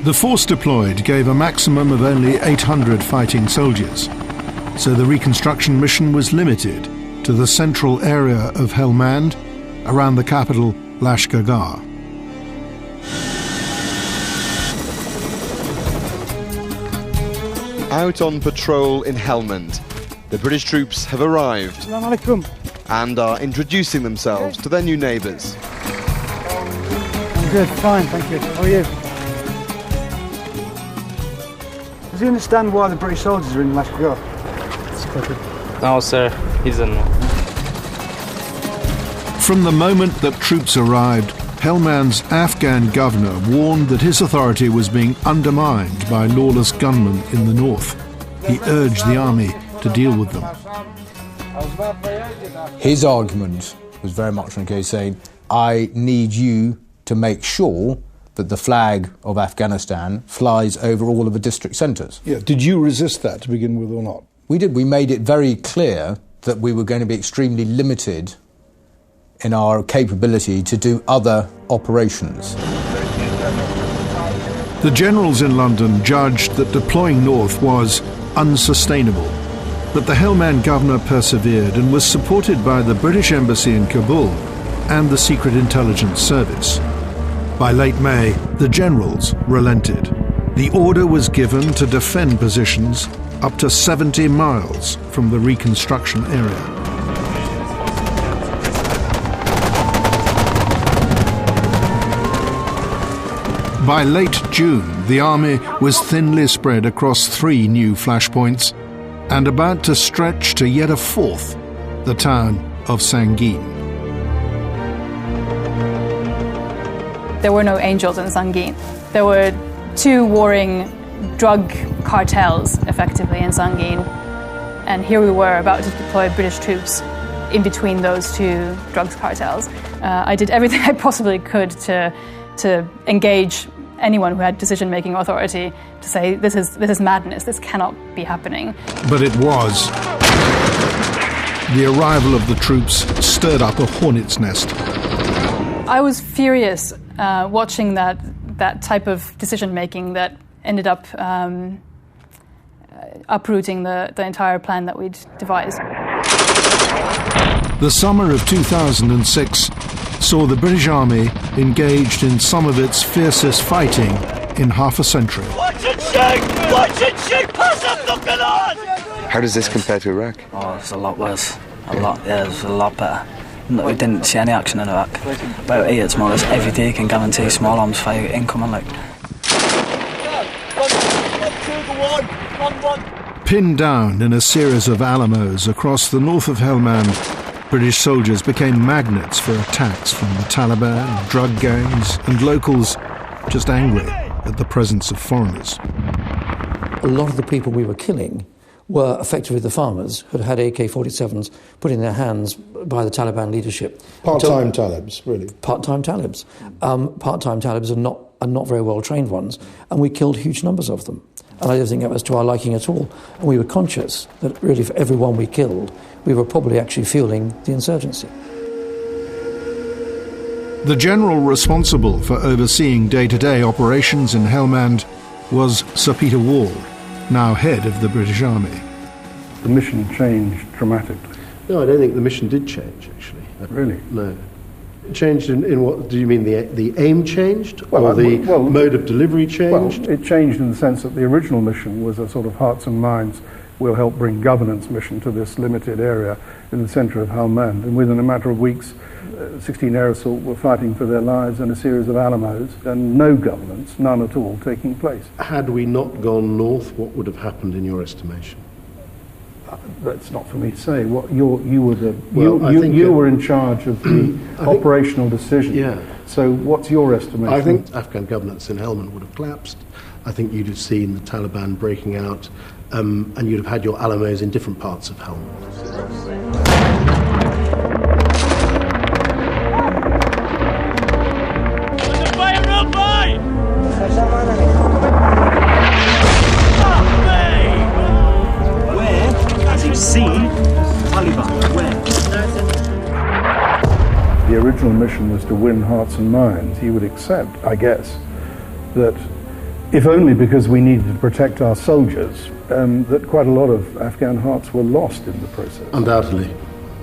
The force deployed gave a maximum of only 800 fighting soldiers, so the reconstruction mission was limited to the central area of Helmand, around the capital Lashkargah. Out on patrol in Helmand, the British troops have arrived and are introducing themselves to their new neighbours. I'm good, fine, thank you. How are you? Does he understand why the British soldiers are in Lashkargah? No, sir, he doesn't know. From the moment that troops arrived, Helmand's Afghan governor warned that his authority was being undermined by lawless gunmen in the north. He urged the army to deal with them. His argument was very much on the case saying, I need you to make sure that the flag of Afghanistan flies over all of the district centres. Yeah. Did you resist that to begin with or not? We did. We made it very clear that we were going to be extremely limited in our capability to do other operations. The generals in London judged that deploying north was unsustainable, but the Helmand governor persevered and was supported by the British Embassy in Kabul and the Secret Intelligence Service. By late May, the generals relented. The order was given to defend positions up to 70 miles from the reconstruction area. By late June, the army was thinly spread across 3 new flashpoints and about to stretch to yet a 4th, the town of Sangin. There were no angels in Sangin. There were 2 warring drug cartels, effectively, in Sangin. And here we were about to deploy British troops in between those 2 drugs cartels. I did everything I possibly could to engage anyone who had decision-making authority to say, this is madness, this cannot be happening. But it was. The arrival of the troops stirred up a hornet's nest. I was furious watching that type of decision-making that ended up uprooting the entire plan that we'd devised. The summer of 2006 saw the British Army engaged in some of its fiercest fighting in half a century. Watch it shoot! Watch it shoot! Pass up the canard! How does this compare to Iraq? Oh, it's a lot worse. It's a lot better. No, we didn't see any action in Iraq. About here, it's more or less every day you can guarantee small arms fire incoming, like. Pinned down in a series of Alamos across the north of Helmand, British soldiers became magnets for attacks from the Taliban, drug gangs, and locals just angry at the presence of foreigners. A lot of the people we were killing were effectively the farmers who'd had AK-47s put in their hands by the Taliban leadership. Part-time Talibs, really? Part-time Talibs. Part-time Talibs are not very well-trained ones, and we killed huge numbers of them. And I don't think that was to our liking at all. And we were conscious that really for every one we killed, we were probably actually fueling the insurgency. The general responsible for overseeing day-to-day operations in Helmand was Sir Peter Ward, now head of the British Army. The mission changed dramatically. No, I don't think the mission did change, actually. Really? No. It changed in what? Do you mean the aim changed? Or the mode of delivery changed? Well, it changed in the sense that the original mission was a sort of hearts and minds, we'll help bring governance mission to this limited area in the centre of Helmand. And within a matter of weeks, 16 air assault were fighting for their lives in a series of Alamos, and no governance, none at all, taking place. Had we not gone north, what would have happened in your estimation? That's not for me to say. What you were in charge of the operational decision. Yeah. So what's your estimation? I think Afghan governance in Helmand would have collapsed. I think you'd have seen the Taliban breaking out, and you'd have had your Alamos in different parts of Helmand. The original mission was to win hearts and minds. You would accept, I guess, that if only because we needed to protect our soldiers, that quite a lot of Afghan hearts were lost in the process. Undoubtedly.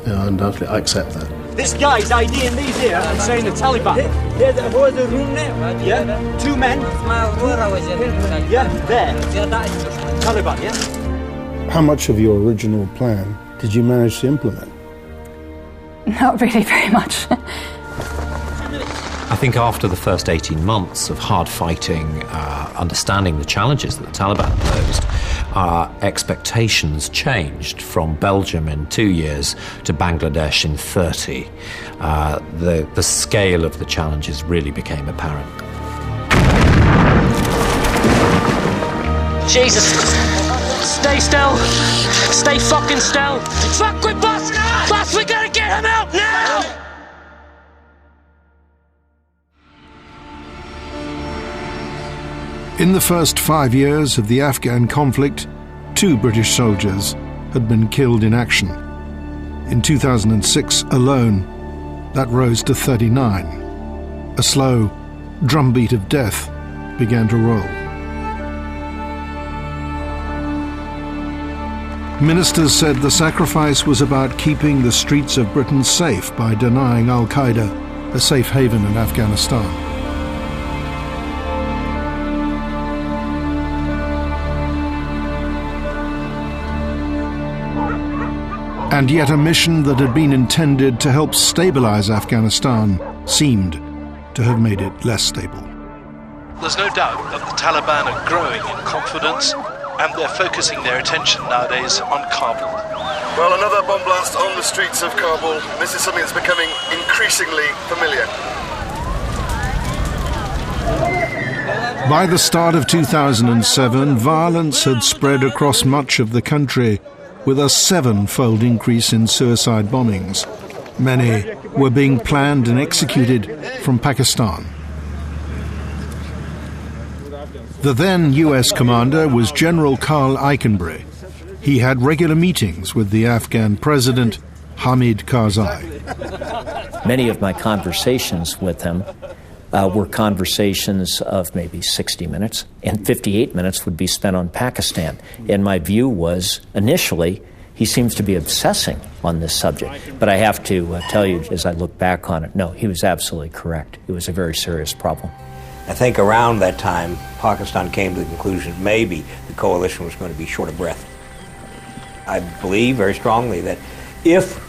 Yeah, undoubtedly. I accept that. This guy's IDing these here and saying the Taliban. Where's the room name? Yeah, 2 men. Yeah, there. Taliban, yeah? How much of your original plan did you manage to implement? Not really very much. I think after the first 18 months of hard fighting, understanding the challenges that the Taliban posed, our expectations changed from Belgium in 2 years to Bangladesh in 30. The scale of the challenges really became apparent. Jesus! Stay still! Stay fucking still! Fuck with boss! Boss, we gotta get him out now! In the first 5 years of the Afghan conflict, 2 British soldiers had been killed in action. In 2006 alone, that rose to 39. A slow drumbeat of death began to roll. Ministers said the sacrifice was about keeping the streets of Britain safe by denying Al-Qaeda a safe haven in Afghanistan. And yet a mission that had been intended to help stabilize Afghanistan seemed to have made it less stable. There's no doubt that the Taliban are growing in confidence and they're focusing their attention nowadays on Kabul. Well, another bomb blast on the streets of Kabul. This is something that's becoming increasingly familiar. By the start of 2007, violence had spread across much of the country, with a 7-fold increase in suicide bombings. Many were being planned and executed from Pakistan. The then US commander was General Karl Eikenberry. He had regular meetings with the Afghan president, Hamid Karzai. Many of my conversations with him were conversations of maybe 60 minutes, and 58 minutes would be spent on Pakistan. And my view was, initially, he seems to be obsessing on this subject. But I have to tell you, as I look back on it, no, he was absolutely correct. It was a very serious problem. I think around that time, Pakistan came to the conclusion maybe the coalition was going to be short of breath. I believe very strongly that if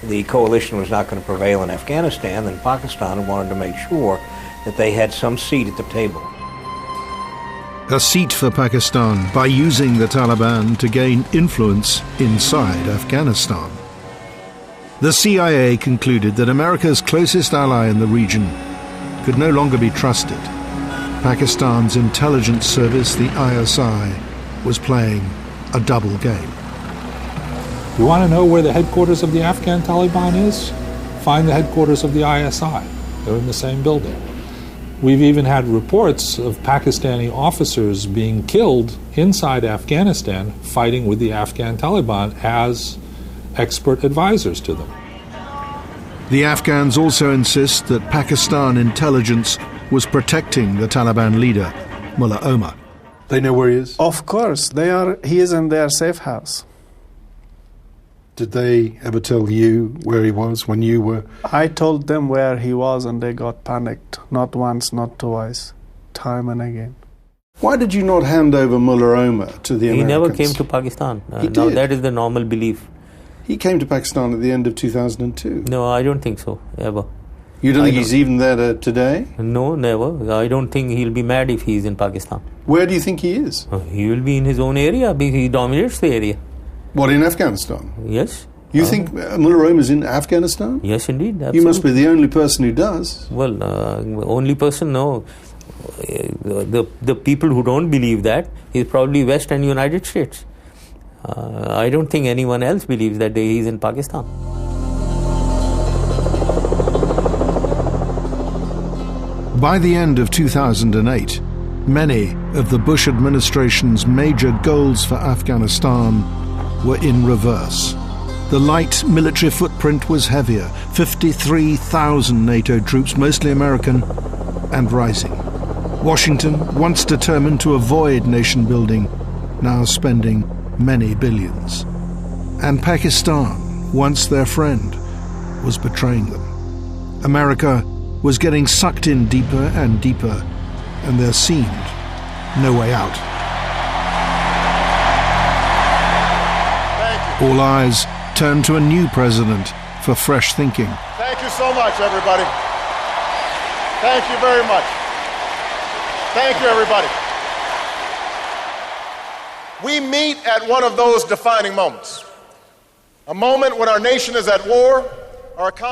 the coalition was not going to prevail in Afghanistan, then Pakistan wanted to make sure that they had some seat at the table. A seat for Pakistan by using the Taliban to gain influence inside Afghanistan. The CIA concluded that America's closest ally in the region could no longer be trusted. Pakistan's intelligence service, the ISI, was playing a double game. You want to know where the headquarters of the Afghan Taliban is? Find the headquarters of the ISI. They're in the same building. We've even had reports of Pakistani officers being killed inside Afghanistan fighting with the Afghan Taliban as expert advisors to them. The Afghans also insist that Pakistan intelligence was protecting the Taliban leader, Mullah Omar. They know where he is? Of course, he is in their safe house. Did they ever tell you where he was when you were? I told them where he was and they got panicked. Not once, not twice. Time and again. Why did you not hand over Mullah Omar to the Americans? He never came to Pakistan. Now that is the normal belief. He came to Pakistan at the end of 2002. No, I don't think so, ever. You don't think he's even there today? No, never. I don't think he'll be mad if he's in Pakistan. Where do you think he is? He will be in his own area because he dominates the area. What, in Afghanistan? Yes. You think Mullah Omar's in Afghanistan? Yes, indeed. Absolutely. You must be the only person who does. Well, only person, no. The people who don't believe that is probably West and United States. I don't think anyone else believes that he's in Pakistan. By the end of 2008, many of the Bush administration's major goals for Afghanistan were in reverse. The light military footprint was heavier, 53,000 NATO troops, mostly American, and rising. Washington, once determined to avoid nation building, now spending many billions. And Pakistan, once their friend, was betraying them. America was getting sucked in deeper and deeper, and there seemed no way out. All eyes turned to a new president for fresh thinking. Thank you so much, everybody. Thank you very much. Thank you, everybody. We meet at one of those defining moments. A moment when our nation is at war.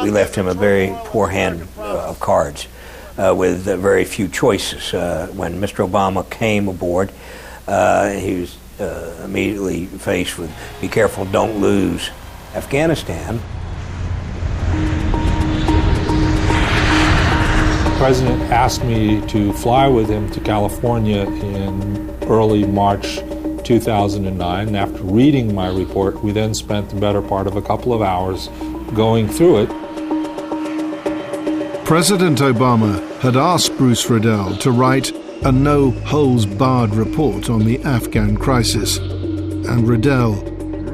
We left him a very poor hand of cards with very few choices. When Mr. Obama came aboard, he was immediately faced with, be careful, don't lose Afghanistan. The president asked me to fly with him to California in early March 2009. And after reading my report, we then spent the better part of a couple of hours going through it. President Obama had asked Bruce Riddell to write a no-holds-barred report on the Afghan crisis, and Riddell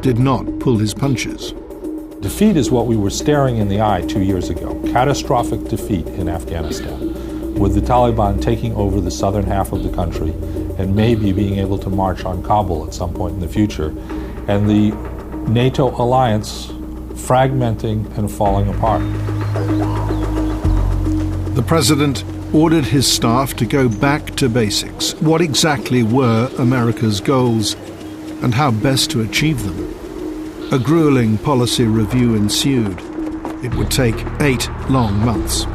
did not pull his punches. Defeat is what we were staring in the eye 2 years ago. Catastrophic defeat in Afghanistan, with the Taliban taking over the southern half of the country and maybe being able to march on Kabul at some point in the future, and the NATO alliance fragmenting and falling apart. The president ordered his staff to go back to basics. What exactly were America's goals, and how best to achieve them? A grueling policy review ensued. It would take 8 long months.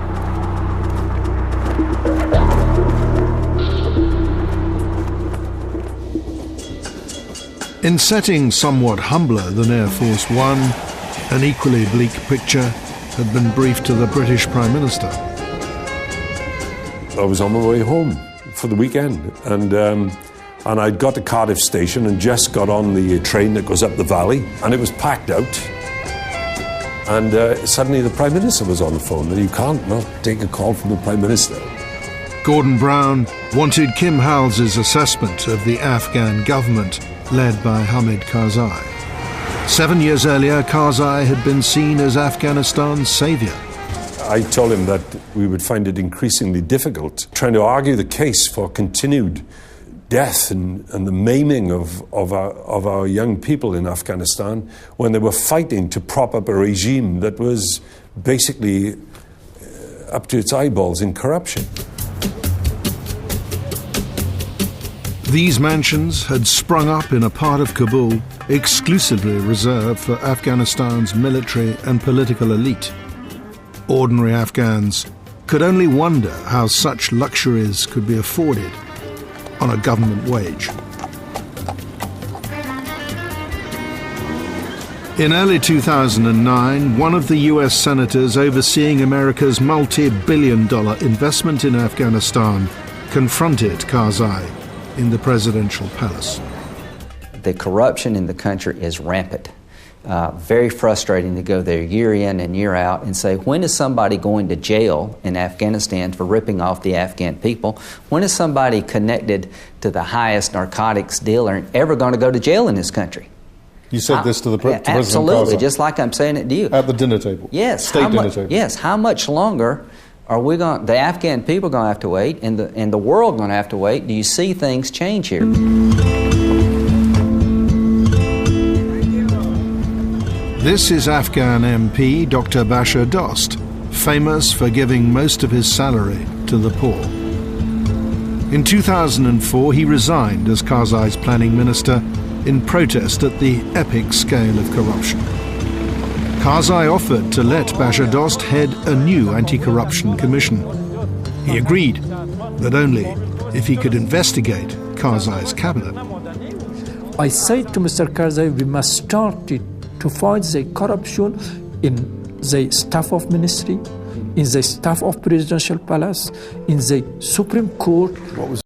In settings somewhat humbler than Air Force One, an equally bleak picture had been briefed to the British Prime Minister. I was on my way home for the weekend, and I'd got to Cardiff station and just got on the train that goes up the valley, and it was packed out. And suddenly the Prime Minister was on the phone, and you can't not take a call from the Prime Minister. Gordon Brown wanted Kim Hals's assessment of the Afghan government, led by Hamid Karzai. 7 years earlier, Karzai had been seen as Afghanistan's saviour. I told him that we would find it increasingly difficult trying to argue the case for continued death and the maiming of our young people in Afghanistan when they were fighting to prop up a regime that was basically up to its eyeballs in corruption. These mansions had sprung up in a part of Kabul exclusively reserved for Afghanistan's military and political elite. Ordinary Afghans could only wonder how such luxuries could be afforded on a government wage. In early 2009, one of the US senators overseeing America's multi-billion-dollar investment in Afghanistan confronted Karzai in the presidential palace. The corruption in the country is rampant. Very frustrating to go there year in and year out and say, when is somebody going to jail in Afghanistan for ripping off the Afghan people? When is somebody connected to the highest narcotics dealer ever going to go to jail in this country? You said this to the President Absolutely, Karzai. just like I'm saying it to you. At the dinner table? Yes. State dinner table? Yes. How much longer are we going? The Afghan people are going to have to wait, and the world going to have to wait. Do you see things change here? This is Afghan MP Dr. Bashar Dost, famous for giving most of his salary to the poor. In 2004, he resigned as Karzai's planning minister in protest at the epic scale of corruption. Karzai offered to let Bashar Dost head a new anti-corruption commission. He agreed, but only if he could investigate Karzai's cabinet. I said to Mr. Karzai, we must start to fight the corruption in the staff of ministry, in the staff of presidential palace, in the Supreme Court.